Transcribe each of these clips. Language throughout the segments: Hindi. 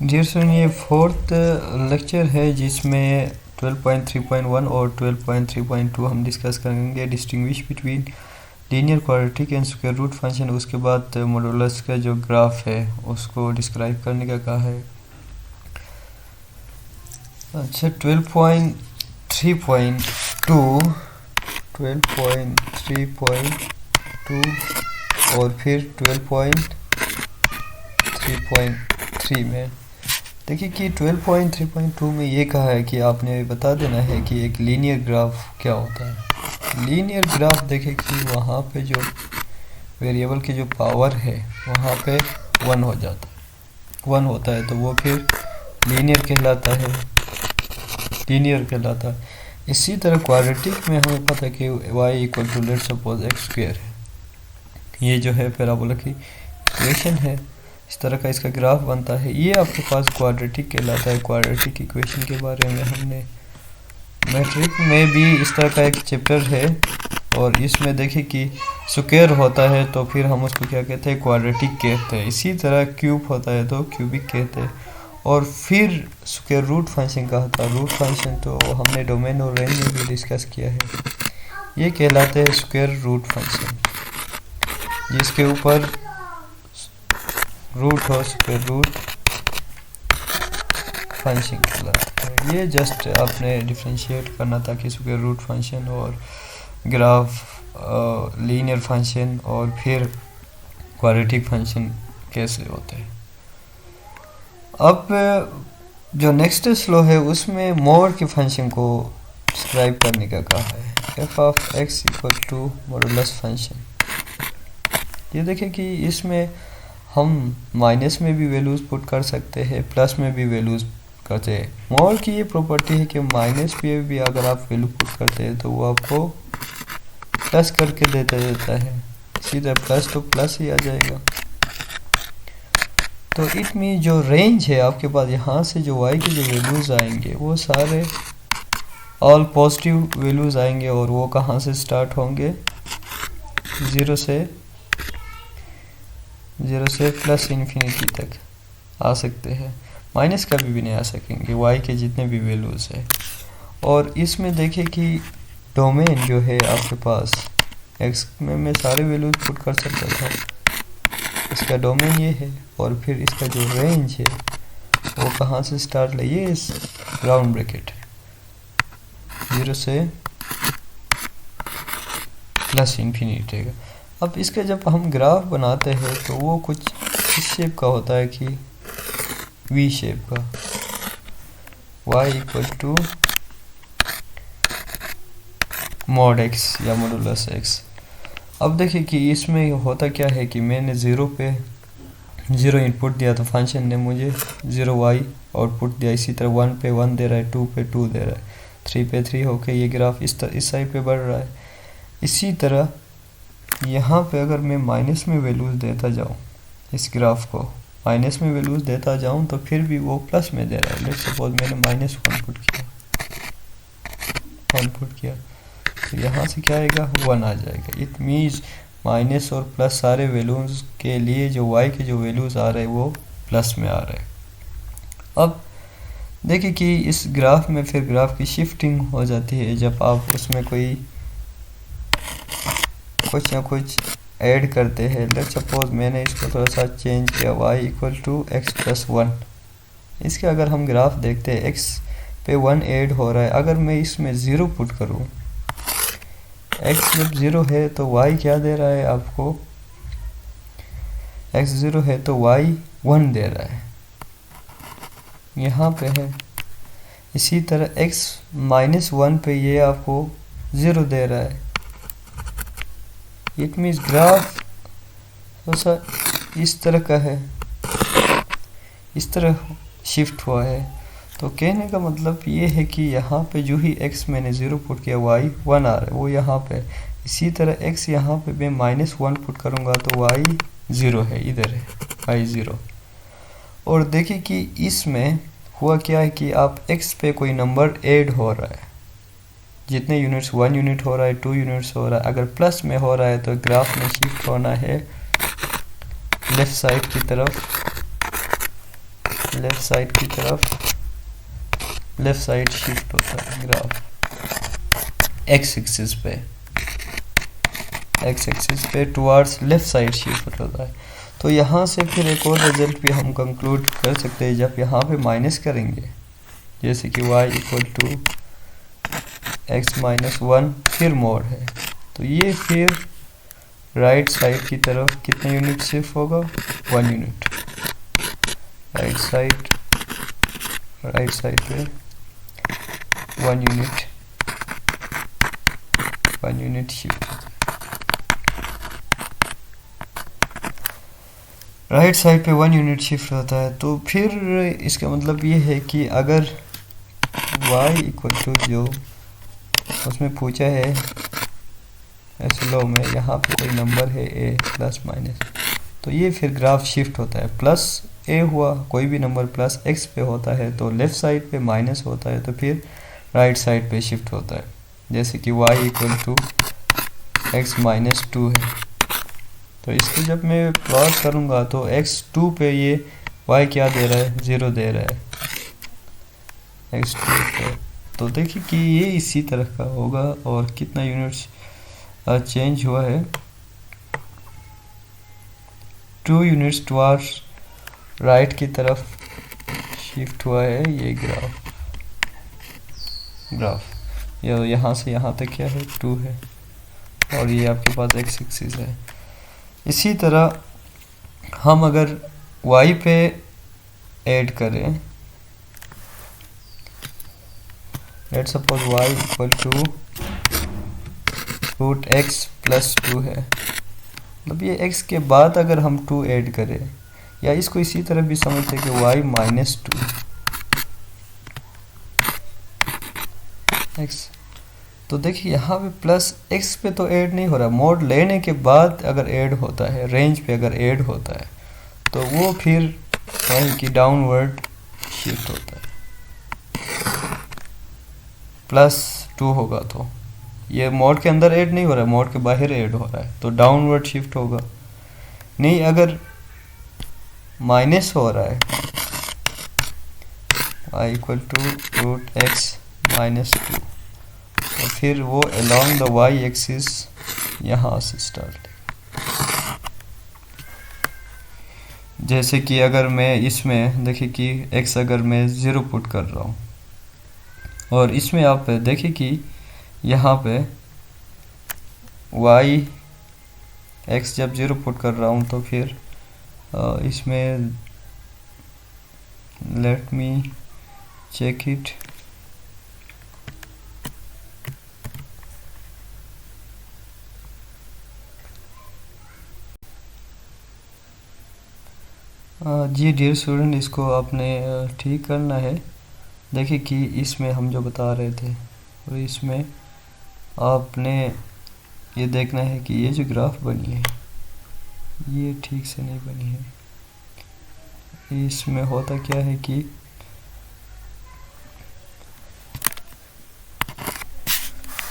डियर स्टूडेंट, ये फोर्थ लेक्चर है जिसमें 12.3.1 और 12.3.2 हम डिस्कस करेंगे distinguish between linear quadratic and square root function. उसके बाद मॉडुलस का जो ग्राफ है उसको डिस्क्राइब करने का कहा है। अच्छा, 12.3.2 और फिर 12.3.3 में देखिए कि 12.3.2 में ये कहा है कि आपने बता देना है कि एक लीनियर ग्राफ क्या होता है। लीनियर ग्राफ देखें कि वहाँ पे जो वेरिएबल की जो पावर है वहाँ पे 1 हो जाता है, 1 होता है तो वो फिर लीनियर कहलाता है। इसी तरह क्वाड्रेटिक में हमें पता है कि y equal to let's suppose x square है। ये जो है पैराबोला की इक्वेशन है, इस तरह का इसका ग्राफ बनता है। ये आपके पास क्वाड्रेटिक कहलाता है। क्वाड्रेटिक इक्वेशन के बारे में हमने मैट्रिक में भी इस तरह का एक चैप्टर है और इसमें देखिए कि स्क्वायर होता है तो फिर हम उसको क्या कहते हैं, क्वाड्रेटिक कहते हैं। इसी तरह क्यूब होता है तो क्यूबिक कहते हैं। और फिर स्क्वायर रूट फंक्शन का होता है। रूट फंक्शन तो हमने डोमेन और रेंज में भी डिस्कस किया है। ये कहलाते हैं स्क्वायर रूट फंक्शन, जिसके ऊपर रूट हो, स्क्वायर रूट फंक्शन कहलाता है। ये जस्ट आपने डिफरेंशिएट करना था कि स्क्वायर रूट फंक्शन और ग्राफ, लीनियर फंक्शन और फिर क्वाड्रेटिक फंक्शन कैसे होते हैं। अब जो नेक्स्ट स्लो है उसमें मोर के फंक्शन को डिस्क्राइब करने का कहा है। F of X equal to modulus function. ये देखें कि इसमें हम माइनस में भी वैल्यूज़ पुट कर सकते हैं, प्लस में भी वैल्यूज़ करते हैं। मोर की ये प्रॉपर्टी है कि माइनस पे भी अगर आप वैल्यू पुट करते हैं तो वो आपको प्लस करके देता है। सीधा प्लस तो प्लस ही आ जाएगा। तो इट मीन जो रेंज है आपके पास, यहाँ से जो y के जो वैल्यूज़ आएंगे वो सारे ऑल पॉजिटिव वैल्यूज़ आएंगे और वो कहाँ से स्टार्ट होंगे, 0 से प्लस इन्फिनिटी तक आ सकते हैं। माइनस कभी भी नहीं आ सकेंगे y के जितने भी वैल्यूज़ है। और इसमें देखें कि डोमेन जो है आपके पास x में मैं सारे वैल्यूज़ पुट कर सकता था। इसका डोमेन ये है और फिर इसका जो रेंज है वो कहाँ से स्टार्ट ले, ये इस राउंड ब्रैकेट है, 0 से प्लस इन्फिनिटी है। अब इसका जब हम ग्राफ बनाते हैं तो वो कुछ इस शेप का होता है कि वी शेप का, y equal to mod x या मॉडुलस x। अब देखिए कि इसमें होता क्या है कि मैंने 0 इनपुट दिया तो फंक्शन ने मुझे 0y आउटपुट दिया। इसी तरह 1 पे 1 दे रहा है, 2 पे 2 दे रहा है, 3 पे 3 होके ये ग्राफ इस साइड पे बढ़ रहा है। इसी तरह यहाँ पे अगर मैं माइनस में वैल्यूज़ देता जाऊँ, इस ग्राफ को माइनस में वैल्यूज़ देता जाऊँ तो फिर भी वो प्लस में दे रहा है। लेट्स सपोज मैंने -1 पुट किया तो यहाँ से क्या आएगा, 1 आ जाएगा। इट मीन्स माइनस और प्लस सारे वैल्यूज़ के लिए जो y के जो वैल्यूज़ आ रहे हैं वो प्लस में आ रहे हैं। अब देखिए कि इस ग्राफ में फिर ग्राफ की शिफ्टिंग हो जाती है जब आप उसमें कुछ ना कुछ ऐड करते हैं। लेट्स सपोज मैंने इसको थोड़ा सा चेंज किया, y equal to X plus 1। इसके अगर हम ग्राफ देखते हैं x पे 1 ऐड हो रहा है। अगर मैं इसमें 0 पुट करूँ, x जब 0 है तो y क्या दे रहा है आपको, x 0 है तो y 1 दे रहा है, यहाँ पे है। इसी तरह x -1 पे ये आपको 0 दे रहा है। इट मीन्स ग्राफ थोड़ा सा इस तरह का है, इस तरह शिफ्ट हुआ है। तो कहने का मतलब ये है कि यहाँ पे जो ही x मैंने 0 पुट किया y 1 आ रहा है, वो यहाँ पे। इसी तरह x यहाँ पे मैं -1 पुट करूँगा तो y 0 है, इधर है y 0। और देखिए कि इसमें हुआ क्या है कि आप x पे कोई नंबर ऐड हो रहा है, जितने यूनिट्स 1 यूनिट हो रहा है, 2 यूनिट्स हो रहा है। अगर प्लस में हो रहा है तो ग्राफ में शिफ्ट होना है लेफ़्ट साइड की तरफ लेफ़्ट साइड की तरफ, लेफ़्ट साइड शिफ्ट होता है ग्राफ एक्स एक्सिस पे, एक्स एक्सिस पे टुवार्ड्स लेफ़्ट साइड शिफ्ट होता है। तो यहाँ से फिर एक और रिजल्ट भी हम कंक्लूड कर सकते हैं, जब यहाँ पे माइनस करेंगे, जैसे कि y equal to X minus 1 फिर मोड है, तो ये फिर राइट साइड की तरफ कितने यूनिट शिफ्ट होगा, 1 यूनिट। राइट साइड पे 1 यूनिट शिफ्ट, राइट साइड पे 1 यूनिट शिफ्ट होता है। तो फिर इसका मतलब ये है कि अगर y इक्वल टू जो उसमें पूछा है एसलो में, यहाँ पे कोई नंबर है a प्लस माइनस, तो ये फिर ग्राफ शिफ्ट होता है, प्लस a हुआ, कोई भी नंबर प्लस x पे होता है तो लेफ़्ट साइड पे माइनस होता है, तो फिर राइट साइड पे शिफ्ट होता है। जैसे कि y equal to X minus 2 है, तो इसको जब मैं प्लॉट करूँगा तो x2 पे ये y क्या दे रहा है, 0 दे रहा है x2 पे। तो देखिए कि ये इसी तरह का होगा, और कितना यूनिट्स चेंज हुआ है, 2 यूनिट्स टुवार्ड्स राइट की तरफ शिफ्ट हुआ है ये ग्राफ यहाँ से यहाँ तक क्या है, 2 है, और ये आपके पास x एक्सिस है। इसी तरह हम अगर y पे ऐड करें, let's suppose y equal to root X plus 2 है, मतलब ये x के बाद अगर हम 2 ऐड करें, या इसको इसी तरह भी समझते हैं कि y माइनस 2 x, तो देखिए यहाँ पे प्लस x पे तो ऐड नहीं हो रहा, मोड लेने के बाद अगर ऐड होता है, रेंज पे अगर ऐड होता है, तो वो फिर यानी कि डाउनवर्ड शिफ्ट होता है, प्लस 2 होगा, तो ये मोड के अंदर ऐड नहीं हो रहा है, मोड के बाहर ऐड हो रहा है, तो डाउनवर्ड शिफ्ट होगा। नहीं, अगर माइनस हो रहा है y equal to root X minus 2, तो फिर वो along द y एक्सिस यहाँ से स्टार्ट है। जैसे कि अगर मैं इसमें देखिए कि x अगर मैं 0 पुट कर रहा हूँ, और इसमें आप देखिए कि यहाँ पे y x जब 0 पुट कर रहा हूँ, तो फिर इसमें लेट मी चेक इट, जी डियर स्टूडेंट, इसको आपने ठीक करना है। देखिए कि इसमें हम जो बता रहे थे, और इसमें आपने ये देखना है कि ये जो ग्राफ बनी है ये ठीक से नहीं बनी है। इसमें होता क्या है कि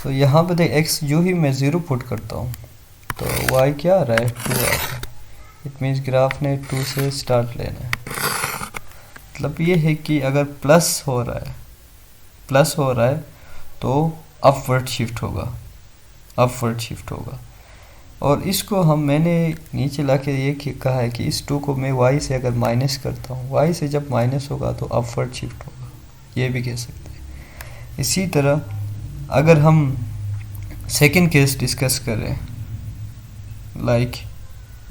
तो यहाँ पे देख x जो ही मैं 0 पुट करता हूँ तो y क्या आ रहा है, 2 आ रहा है। इट मीन्स ग्राफ ने 2 से स्टार्ट लेना है। मतलब ये है कि अगर प्लस हो रहा है तो अपवर्ड शिफ्ट होगा, और इसको मैंने नीचे लाके ये कहा है कि इस 2 को मैं y से अगर माइनस करता हूँ, y से जब माइनस होगा तो अपवर्ड शिफ्ट होगा, ये भी कह सकते हैं। इसी तरह अगर हम सेकंड केस डिस्कस करें, लाइक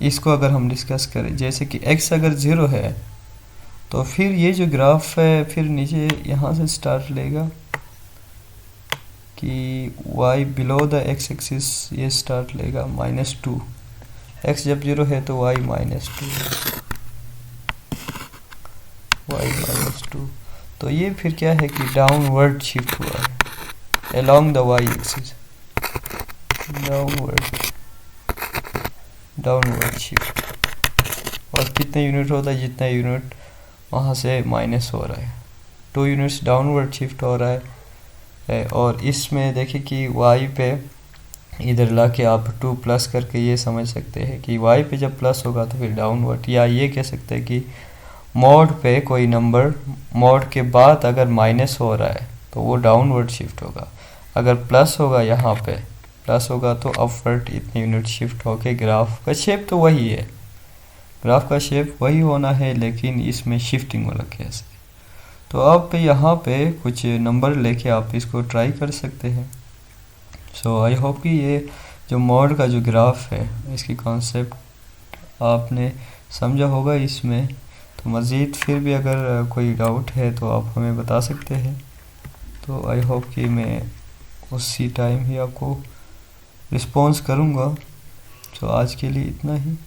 इसको अगर हम डिस्कस करें, जैसे कि x अगर 0 है तो फिर ये जो ग्राफ है फिर नीचे यहाँ से स्टार्ट लेगा कि y below the x axis ये स्टार्ट लेगा -2, x जब 0 है तो y -2, तो ये फिर क्या है कि डाउनवर्ड शिफ्ट हुआ है along the y axis, downward shift. और कितने यूनिट होता है, जितना यूनिट वहाँ से माइनस हो रहा है, 2 यूनिट्स डाउनवर्ड शिफ्ट हो रहा है। और इसमें देखिए कि y पे इधर ला के आप 2 प्लस करके ये समझ सकते हैं कि y पे जब प्लस होगा तो फिर डाउनवर्ड, या ये कह सकते हैं कि मॉड पे कोई नंबर मॉड के बाद अगर माइनस हो रहा है तो वो डाउनवर्ड शिफ्ट होगा, अगर प्लस होगा यहाँ पे प्लस होगा तो अपवर्ड इतने यूनिट शिफ्ट होके ग्राफ का शेप तो वही है, ग्राफ का शेप वही होना है, लेकिन इसमें शिफ्टिंग वाला केस है। तो आप यहाँ पे कुछ नंबर लेके आप इसको ट्राई कर सकते हैं। सो आई होप कि ये जो मॉड का जो ग्राफ है इसकी कॉन्सेप्ट आपने समझा होगा इसमें। तो मज़ीद फिर भी अगर कोई डाउट है तो आप हमें बता सकते हैं। तो आई होप कि मैं उसी टाइम ही आपको रिस्पॉन्स करूँगा। तो आज के लिए इतना ही।